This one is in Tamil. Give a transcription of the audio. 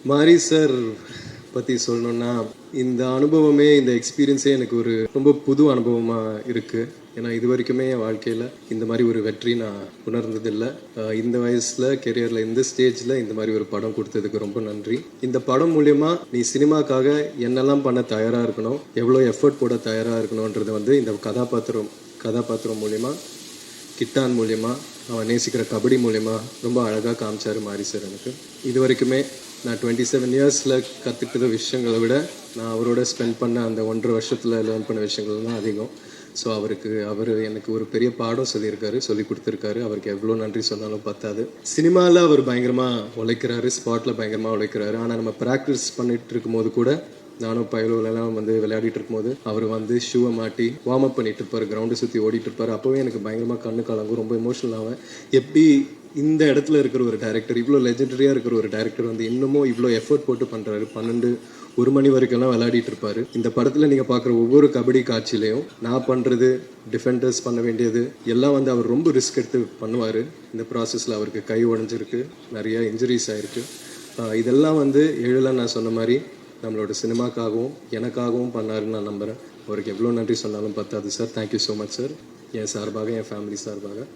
மாரி சார் பற்றி சொல்லணுன்னா, இந்த அனுபவமே இந்த எக்ஸ்பீரியன்ஸே எனக்கு ஒரு ரொம்ப புது அனுபவமாக இருக்குது. ஏன்னா இது வரைக்குமே என் வாழ்க்கையில் இந்த மாதிரி ஒரு வெற்றி நான் உணர்ந்ததில்லை. இந்த வயசில் கெரியரில் இந்த ஸ்டேஜில் இந்த மாதிரி ஒரு படம் கொடுத்ததுக்கு ரொம்ப நன்றி. இந்த படம் மூலயமா நீ சினிமாக்காக என்னெல்லாம் பண்ண தயாராக இருக்கணும், எவ்வளோ எஃபர்ட் போட தயாராக இருக்கணுன்றது வந்து இந்த கதாபாத்திரம் மூலயமா, கிட்டான் மூலயமா, அவன் நேசிக்கிற கபடி மூலயமா ரொம்ப அழகாக காமிச்சார் மாரி சார். எனக்கு இது வரைக்குமே நான் 27 இயர்ஸில் கற்றுக்கிட்ட விஷயங்களை விட நான் அவரோட ஸ்பெண்ட் பண்ண அந்த 1.5 வருஷத்தில் லேர்ன் பண்ண விஷயங்கள் தான் அதிகம். ஸோ அவர் எனக்கு ஒரு பெரிய பாடம் சொல்லி கொடுத்துருக்காரு. அவருக்கு எவ்வளோ நன்றி சொன்னாலும் பத்தாது. சினிமாவில் அவர் பயங்கரமாக உழைக்கிறாரு, ஸ்பாட்டில் பயங்கரமாக உழைக்கிறாரு. ஆனால் நம்ம ப்ராக்டிஸ் பண்ணிட்டு இருக்கும்போது கூட, நானும் பயலோலெல்லாம் வந்து விளையாடிட்டு இருக்கும்போது அவர் வந்து ஷூவை மாட்டி வார்ம் அப் பண்ணிட்டு இருப்பார், கிரவுண்டை சுற்றி ஓடிட்டு இருப்பார். அப்போவே எனக்கு பயங்கரமாக கண்ணு கலங்கும், ரொம்ப எமோஷனல் ஆவேன். எப்படி இந்த இடத்துல இருக்கிற ஒரு டேரக்டர், இவ்வளோ லெஜெண்டரியாக இருக்கிற ஒரு டேரக்டர் வந்து இன்னமும் இவ்வளோ எஃபர்ட் போட்டு பண்ணுறாரு. 12-1 மணி வரைக்கும்லாம் விளையாடிட்டு இருப்பார். இந்த படத்தில் நீங்கள் பார்க்குற ஒவ்வொரு கபடி காட்சியிலையும் நான் பண்ணுறது, டிஃபெண்டர்ஸ் பண்ண வேண்டியது எல்லாம் வந்து அவர் ரொம்ப ரிஸ்க் எடுத்து பண்ணுவார். இந்த ப்ராசஸில் அவருக்கு கை உடஞ்சிருக்கு, நிறைய இன்ஜுரிஸ் ஆகிருக்கு. இதெல்லாம் வந்து நான் சொன்ன மாதிரி நம்மளோட சினிமாக்காகவும் எனக்காகவும் பண்ணாருன்னு நான் நம்புகிறேன். அவருக்கு எவ்வளோ நன்றி சொன்னாலும் பத்தாது sir. Thank you so much sir, என் சார்பாக, என் ஃபேமிலி சார்பாக.